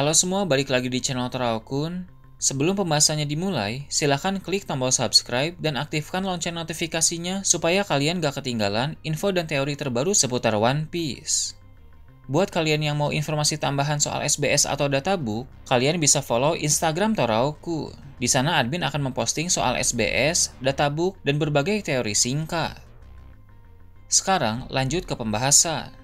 Halo semua, balik lagi di channel Teraokun. Sebelum pembahasannya dimulai, silahkan klik tombol subscribe dan aktifkan lonceng notifikasinya supaya kalian gak ketinggalan info dan teori terbaru seputar One Piece. Buat kalian yang mau informasi tambahan soal SBS atau databook, kalian bisa follow Instagram Teraokun. Di sana admin akan memposting soal SBS, databook, dan berbagai teori singkat. Sekarang lanjut ke pembahasan.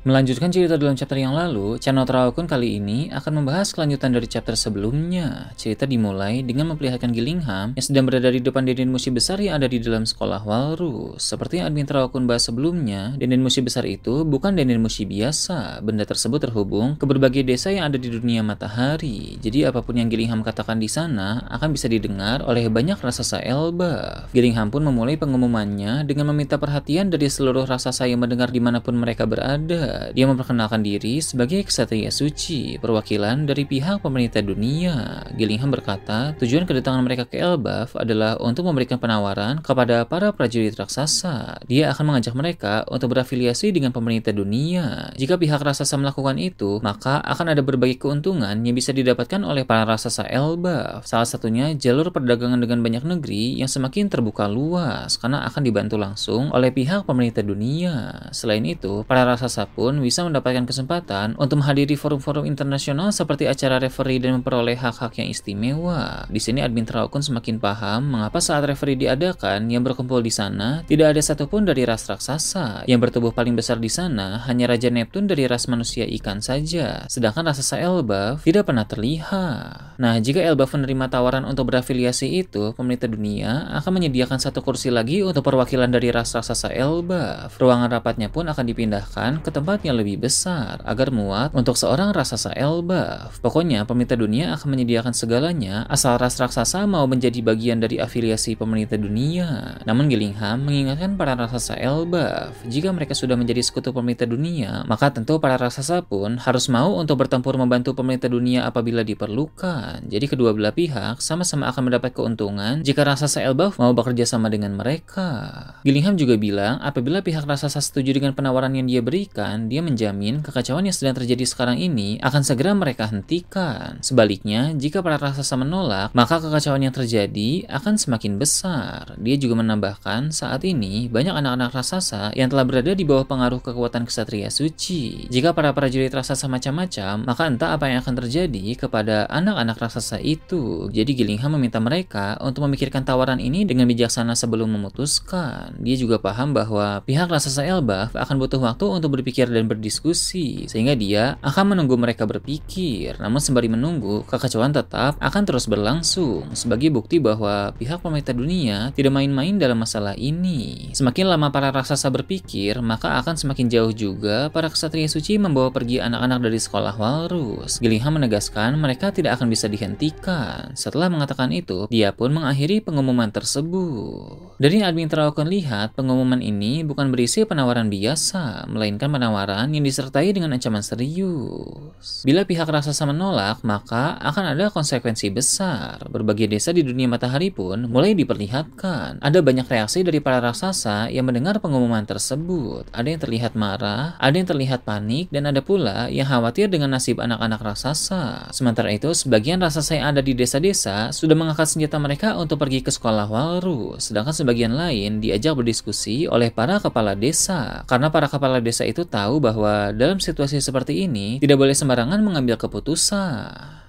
Melanjutkan cerita dalam chapter yang lalu, channel Teraokun kali ini akan membahas kelanjutan dari chapter sebelumnya. Cerita dimulai dengan memperlihatkan Gillingham yang sedang berada di depan denden musi besar yang ada di dalam sekolah Walrus. Seperti yang admin Teraokun bahas sebelumnya, denden musi besar itu bukan denden musi biasa. Benda tersebut terhubung ke berbagai desa yang ada di dunia matahari. Jadi apapun yang Gillingham katakan di sana akan bisa didengar oleh banyak raksasa Elbaf. Gillingham pun memulai pengumumannya dengan meminta perhatian dari seluruh raksasa yang mendengar dimanapun mereka berada. Dia memperkenalkan diri sebagai ksatria suci, perwakilan dari pihak pemerintah dunia. Gillingham berkata, tujuan kedatangan mereka ke Elbaf adalah untuk memberikan penawaran kepada para prajurit raksasa. Dia akan mengajak mereka untuk berafiliasi dengan pemerintah dunia. Jika pihak raksasa melakukan itu, maka akan ada berbagai keuntungan yang bisa didapatkan oleh para raksasa Elbaf. Salah satunya jalur perdagangan dengan banyak negeri yang semakin terbuka luas karena akan dibantu langsung oleh pihak pemerintah dunia. Selain itu, para raksasa pun bisa mendapatkan kesempatan untuk menghadiri forum-forum internasional seperti acara referee dan memperoleh hak-hak yang istimewa. Di sini admin Teraokun semakin paham mengapa saat referee diadakan yang berkumpul di sana tidak ada satupun dari ras raksasa. Yang bertubuh paling besar di sana hanya Raja Neptune dari ras manusia ikan saja, sedangkan raksasa Elbaf tidak pernah terlihat. Nah, jika Elbaf menerima tawaran untuk berafiliasi itu, pemerintah dunia akan menyediakan satu kursi lagi untuk perwakilan dari ras raksasa Elbaf. Ruangan rapatnya pun akan dipindahkan ke tempat yang lebih besar agar muat untuk seorang raksasa Elbaf. Pokoknya pemerintah dunia akan menyediakan segalanya asal ras raksasa mau menjadi bagian dari afiliasi pemerintah dunia. Namun Gillingham mengingatkan para raksasa Elbaf, jika mereka sudah menjadi sekutu pemerintah dunia, maka tentu para raksasa pun harus mau untuk bertempur membantu pemerintah dunia apabila diperlukan. Jadi kedua belah pihak sama-sama akan mendapat keuntungan jika raksasa Elbaf mau bekerja sama dengan mereka. Gillingham juga bilang apabila pihak raksasa setuju dengan penawaran yang dia berikan, dia menjamin kekacauan yang sedang terjadi sekarang ini akan segera mereka hentikan. Sebaliknya, jika para raksasa menolak, maka kekacauan yang terjadi akan semakin besar. Dia juga menambahkan, saat ini banyak anak-anak raksasa yang telah berada di bawah pengaruh kekuatan ksatria suci. Jika para prajurit raksasa macam-macam, maka entah apa yang akan terjadi kepada anak-anak raksasa itu. Jadi Gillingham meminta mereka untuk memikirkan tawaran ini dengan bijaksana sebelum memutuskan. Dia juga paham bahwa pihak raksasa Elbaf akan butuh waktu untuk berpikir dan berdiskusi, sehingga dia akan menunggu mereka berpikir. Namun sembari menunggu, kekacauan tetap akan terus berlangsung sebagai bukti bahwa pihak pemerintah dunia tidak main-main dalam masalah ini. Semakin lama para raksasa berpikir, maka akan semakin jauh juga para ksatria suci membawa pergi anak-anak dari sekolah Walrus. Gillingham menegaskan mereka tidak akan bisa dihentikan. Setelah mengatakan itu, dia pun mengakhiri pengumuman tersebut. Dari admin Teraokun lihat, pengumuman ini bukan berisi penawaran biasa, melainkan penawaran yang disertai dengan ancaman serius. Bila pihak raksasa menolak, maka akan ada konsekuensi besar. Berbagai desa di dunia matahari pun mulai diperlihatkan. Ada banyak reaksi dari para raksasa yang mendengar pengumuman tersebut. Ada yang terlihat marah, ada yang terlihat panik, dan ada pula yang khawatir dengan nasib anak-anak raksasa. Sementara itu, sebagian raksasa yang ada di desa-desa sudah mengangkat senjata mereka untuk pergi ke sekolah Walrus, sedangkan sebagian lain diajak berdiskusi oleh para kepala desa. Karena para kepala desa itu tahu bahwa dalam situasi seperti ini tidak boleh sembarangan mengambil keputusan.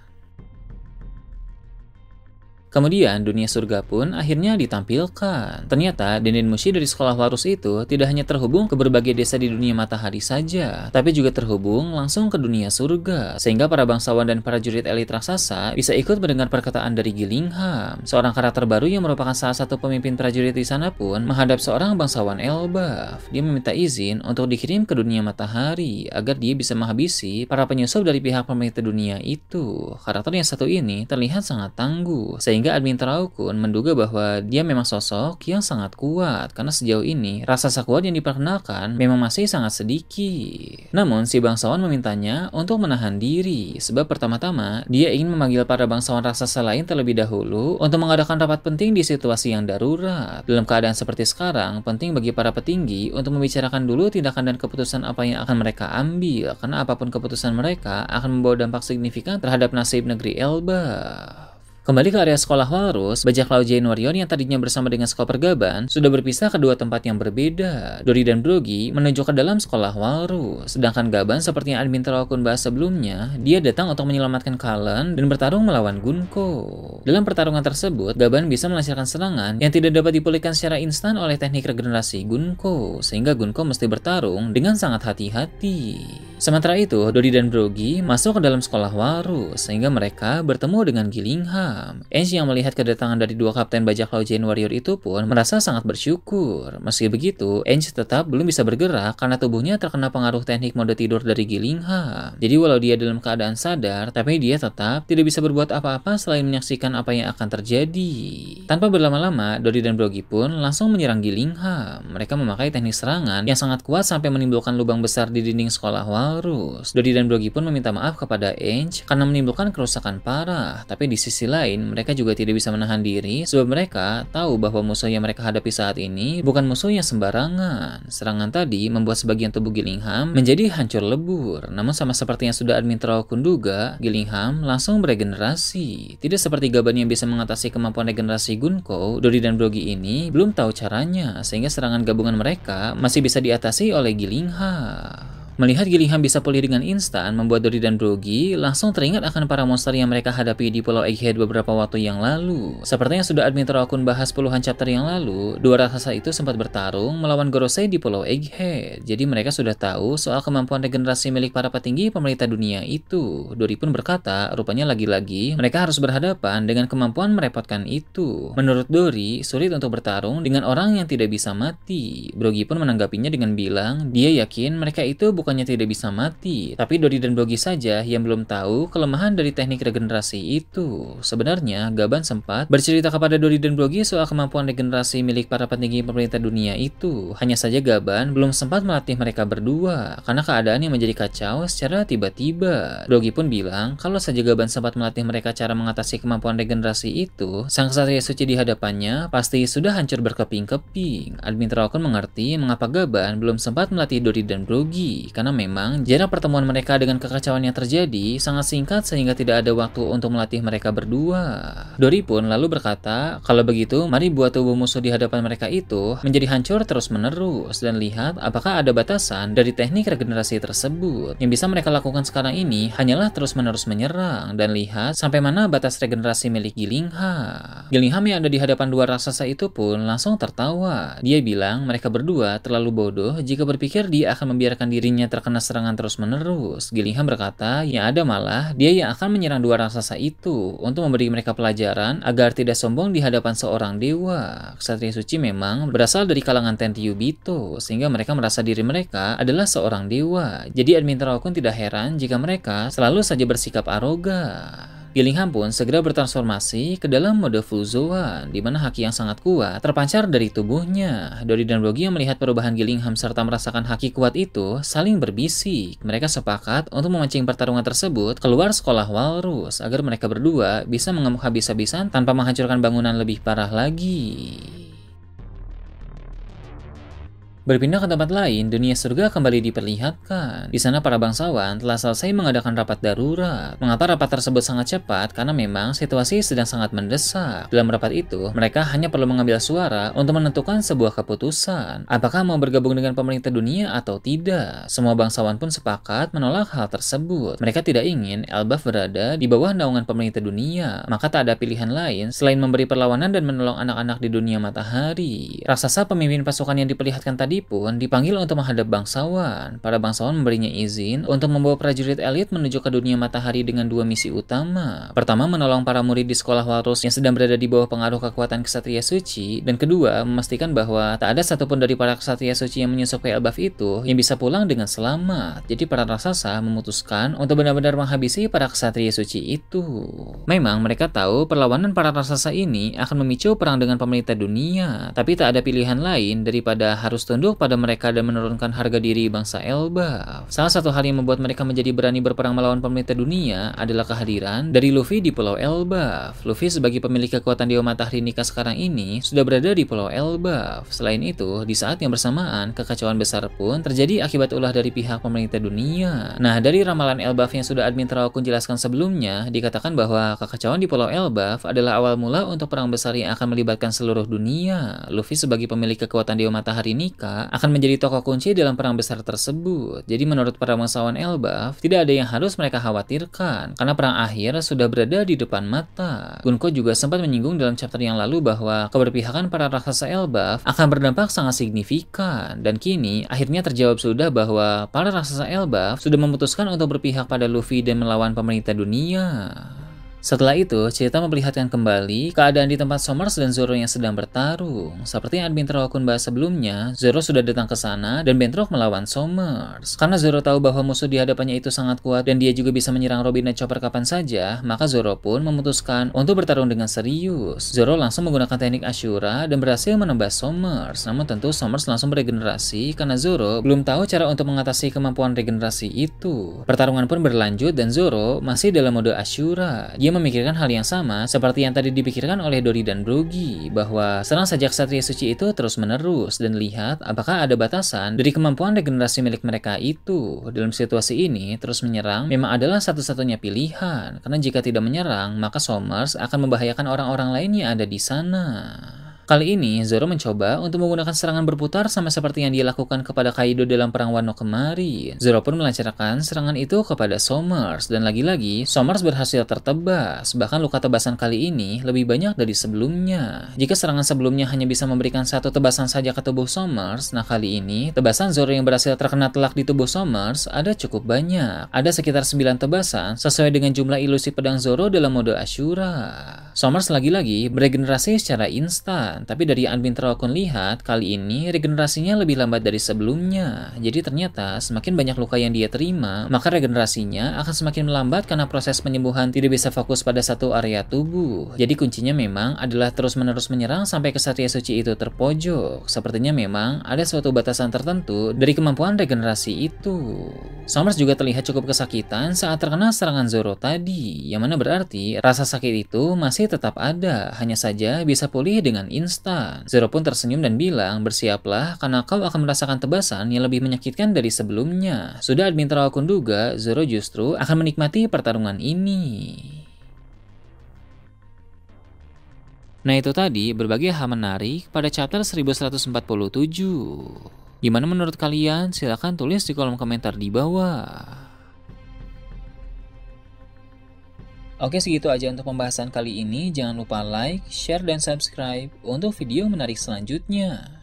Kemudian dunia surga pun akhirnya ditampilkan. Ternyata denden musi dari sekolah Walrus itu tidak hanya terhubung ke berbagai desa di dunia matahari saja, tapi juga terhubung langsung ke dunia surga. Sehingga para bangsawan dan para prajurit elit raksasa bisa ikut mendengar perkataan dari Gillingham. Seorang karakter baru yang merupakan salah satu pemimpin prajurit di sana pun menghadap seorang bangsawan Elbaf. Dia meminta izin untuk dikirim ke dunia matahari agar dia bisa menghabisi para penyusup dari pihak pemerintah dunia itu. Karakter yang satu ini terlihat sangat tangguh, sehingga sehingga admin Traukun menduga bahwa dia memang sosok yang sangat kuat karena sejauh ini raksasa kuat yang diperkenalkan memang masih sangat sedikit. Namun si bangsawan memintanya untuk menahan diri sebab pertama-tama dia ingin memanggil para bangsawan raksasa lain terlebih dahulu untuk mengadakan rapat penting di situasi yang darurat. Dalam keadaan seperti sekarang, penting bagi para petinggi untuk membicarakan dulu tindakan dan keputusan apa yang akan mereka ambil karena apapun keputusan mereka akan membawa dampak signifikan terhadap nasib negeri Elbaf. Kembali ke area sekolah Walrus, bajak laut Giant Warrior yang tadinya bersama dengan Skopper Gaban sudah berpisah ke dua tempat yang berbeda. Dory dan Brogy menuju ke dalam sekolah Walrus, sedangkan Gaban seperti yang admin Traukun bahas sebelumnya, dia datang untuk menyelamatkan Kallen dan bertarung melawan Gunko. Dalam pertarungan tersebut, Gaban bisa melancarkan serangan yang tidak dapat dipulihkan secara instan oleh teknik regenerasi Gunko, sehingga Gunko mesti bertarung dengan sangat hati-hati. Sementara itu, Dory dan Brogy masuk ke dalam sekolah Walrus, sehingga mereka bertemu dengan Gillingham. Ange yang melihat kedatangan dari dua kapten bajak laut Giant Warrior itu pun merasa sangat bersyukur. Meski begitu, Ange tetap belum bisa bergerak karena tubuhnya terkena pengaruh teknik mode tidur dari Gillingham. Jadi walau dia dalam keadaan sadar, tapi dia tetap tidak bisa berbuat apa-apa selain menyaksikan apa yang akan terjadi. Tanpa berlama-lama, Dory dan Brogy pun langsung menyerang Gillingham. Mereka memakai teknik serangan yang sangat kuat sampai menimbulkan lubang besar di dinding sekolah Walrus. Dory dan Brogy pun meminta maaf kepada Ange karena menimbulkan kerusakan parah, tapi di sisi lain mereka juga tidak bisa menahan diri sebab mereka tahu bahwa musuh yang mereka hadapi saat ini bukan musuh yang sembarangan. Serangan tadi membuat sebagian tubuh Gillingham menjadi hancur lebur. Namun sama seperti yang sudah admin Traukun duga, Gillingham langsung beregenerasi. Tidak seperti Gaban yang bisa mengatasi kemampuan regenerasi Gunko, Dory dan Brogy ini belum tahu caranya sehingga serangan gabungan mereka masih bisa diatasi oleh Gillingham. Melihat Gillingham bisa pulih dengan instan, membuat Dory dan Brogy langsung teringat akan para monster yang mereka hadapi di Pulau Egghead beberapa waktu yang lalu. Seperti yang sudah admin Traukun bahas puluhan chapter yang lalu, dua raksasa itu sempat bertarung melawan Gorosei di Pulau Egghead. Jadi mereka sudah tahu soal kemampuan regenerasi milik para petinggi pemerintah dunia itu. Dory pun berkata, rupanya lagi-lagi mereka harus berhadapan dengan kemampuan merepotkan itu. Menurut Dory, sulit untuk bertarung dengan orang yang tidak bisa mati. Brogy pun menanggapinya dengan bilang, dia yakin mereka itu bukannya tidak bisa mati, tapi Dory dan Brogy saja yang belum tahu kelemahan dari teknik regenerasi itu. Sebenarnya, Gaban sempat bercerita kepada Dory dan Brogy soal kemampuan regenerasi milik para petinggi pemerintah dunia itu. Hanya saja Gaban belum sempat melatih mereka berdua, karena keadaan yang menjadi kacau secara tiba-tiba. Brogy pun bilang, kalau saja Gaban sempat melatih mereka cara mengatasi kemampuan regenerasi itu, sang ksatria suci di hadapannya pasti sudah hancur berkeping-keping. Admin Traukun mengerti mengapa Gaban belum sempat melatih Dory dan Brogy, karena memang jarak pertemuan mereka dengan kekacauan yang terjadi sangat singkat sehingga tidak ada waktu untuk melatih mereka berdua. Dory pun lalu berkata, kalau begitu mari buat tubuh musuh di hadapan mereka itu menjadi hancur terus-menerus dan lihat apakah ada batasan dari teknik regenerasi tersebut. Yang bisa mereka lakukan sekarang ini hanyalah terus-menerus menyerang dan lihat sampai mana batas regenerasi milik Gillingham. Gillingham yang ada di hadapan dua raksasa itu pun langsung tertawa. Dia bilang mereka berdua terlalu bodoh jika berpikir dia akan membiarkan dirinya terkena serangan terus-menerus. Gillingham berkata, yang ada malah dia yang akan menyerang dua raksasa itu untuk memberi mereka pelajaran agar tidak sombong di hadapan seorang dewa. Ksatria suci memang berasal dari kalangan Tenryubito, sehingga mereka merasa diri mereka adalah seorang dewa. Jadi admin Traukun tidak heran jika mereka selalu saja bersikap arogan. Gillingham pun segera bertransformasi ke dalam mode Full Zoan, di mana haki yang sangat kuat terpancar dari tubuhnya. Dory dan Brogy yang melihat perubahan Gillingham serta merasakan haki kuat itu saling berbisik. Mereka sepakat untuk memancing pertarungan tersebut keluar sekolah Walrus agar mereka berdua bisa mengamuk habis-habisan tanpa menghancurkan bangunan lebih parah lagi. Berpindah ke tempat lain, dunia surga kembali diperlihatkan. Di sana para bangsawan telah selesai mengadakan rapat darurat. Mengapa rapat tersebut sangat cepat? Karena memang situasi sedang sangat mendesak. Dalam rapat itu, mereka hanya perlu mengambil suara untuk menentukan sebuah keputusan. Apakah mau bergabung dengan pemerintah dunia atau tidak? Semua bangsawan pun sepakat menolak hal tersebut. Mereka tidak ingin Elbaf berada di bawah naungan pemerintah dunia. Maka tak ada pilihan lain selain memberi perlawanan dan menolong anak-anak di dunia matahari. Raksasa pemimpin pasukan yang diperlihatkan tadi tadi pun dipanggil untuk menghadap bangsawan. Para bangsawan memberinya izin untuk membawa prajurit elit menuju ke dunia matahari dengan dua misi utama. Pertama, menolong para murid di sekolah Walrus yang sedang berada di bawah pengaruh kekuatan kesatria suci, dan kedua, memastikan bahwa tak ada satupun dari para kesatria suci yang menyusup ke Elbaf itu yang bisa pulang dengan selamat. Jadi para raksasa memutuskan untuk benar-benar menghabisi para kesatria suci itu. Memang mereka tahu perlawanan para raksasa ini akan memicu perang dengan pemerintah dunia, tapi tak ada pilihan lain daripada harus tunduk pada mereka dan menurunkan harga diri bangsa Elbaf. Salah satu hal yang membuat mereka menjadi berani berperang melawan pemerintah dunia adalah kehadiran dari Luffy di Pulau Elbaf. Luffy sebagai pemilik kekuatan Dewa Matahari Nika sekarang ini sudah berada di Pulau Elbaf. Selain itu, di saat yang bersamaan, kekacauan besar pun terjadi akibat ulah dari pihak pemerintah dunia. Nah, dari ramalan Elbaf yang sudah admin Terakun jelaskan sebelumnya, dikatakan bahwa kekacauan di Pulau Elbaf adalah awal mula untuk perang besar yang akan melibatkan seluruh dunia. Luffy sebagai pemilik kekuatan Dewa Matahari Nika akan menjadi tokoh kunci dalam perang besar tersebut. Jadi menurut para bangsawan Elbaf, tidak ada yang harus mereka khawatirkan karena perang akhir sudah berada di depan mata. Gunko juga sempat menyinggung dalam chapter yang lalu bahwa keberpihakan para raksasa Elbaf akan berdampak sangat signifikan, dan kini akhirnya terjawab sudah bahwa para raksasa Elbaf sudah memutuskan untuk berpihak pada Luffy dan melawan pemerintah dunia. Setelah itu, cerita memperlihatkan kembali keadaan di tempat Somers dan Zoro yang sedang bertarung. Seperti yang admin Terakun bahas sebelumnya, Zoro sudah datang ke sana dan bentrok melawan Somers. Karena Zoro tahu bahwa musuh di hadapannya itu sangat kuat dan dia juga bisa menyerang Robin dan Chopper kapan saja, maka Zoro pun memutuskan untuk bertarung dengan serius. Zoro langsung menggunakan teknik Ashura dan berhasil menembus Somers. Namun tentu Somers langsung beregenerasi karena Zoro belum tahu cara untuk mengatasi kemampuan regenerasi itu. Pertarungan pun berlanjut dan Zoro masih dalam mode Ashura. Dia memikirkan hal yang sama seperti yang tadi dipikirkan oleh Dory dan Brogy, bahwa serang saja Ksatria Suci itu terus menerus dan lihat apakah ada batasan dari kemampuan regenerasi milik mereka itu. Dalam situasi ini, terus menyerang memang adalah satu-satunya pilihan, karena jika tidak menyerang, maka Somers akan membahayakan orang-orang lain yang ada di sana. Kali ini, Zoro mencoba untuk menggunakan serangan berputar sama seperti yang dia lakukan kepada Kaido dalam perang Wano kemarin. Zoro pun melancarkan serangan itu kepada Somers, dan lagi-lagi, Somers berhasil tertebas. Bahkan luka tebasan kali ini lebih banyak dari sebelumnya. Jika serangan sebelumnya hanya bisa memberikan satu tebasan saja ke tubuh Somers, nah kali ini, tebasan Zoro yang berhasil terkena telak di tubuh Somers ada cukup banyak. Ada sekitar 9 tebasan sesuai dengan jumlah ilusi pedang Zoro dalam mode Ashura. Somers lagi-lagi beregenerasi secara instan. Tapi dari yang admin Terakun lihat, kali ini regenerasinya lebih lambat dari sebelumnya. Jadi ternyata semakin banyak luka yang dia terima, maka regenerasinya akan semakin melambat karena proses penyembuhan tidak bisa fokus pada satu area tubuh. Jadi kuncinya memang adalah terus-menerus menyerang sampai Ksatria Suci itu terpojok. Sepertinya memang ada suatu batasan tertentu dari kemampuan regenerasi itu. Somers juga terlihat cukup kesakitan saat terkena serangan Zoro tadi, yang mana berarti rasa sakit itu masih tetap ada, hanya saja bisa pulih dengan instan. Zoro pun tersenyum dan bilang, bersiaplah karena kau akan merasakan tebasan yang lebih menyakitkan dari sebelumnya. Sudah admin Terakun duga, Zoro justru akan menikmati pertarungan ini. Nah itu tadi berbagai hal menarik pada chapter 1147. Gimana menurut kalian? Silahkan tulis di kolom komentar di bawah. Oke, segitu aja untuk pembahasan kali ini. Jangan lupa like, share, dan subscribe untuk video menarik selanjutnya.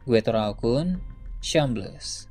Gue Terakun, Shambles.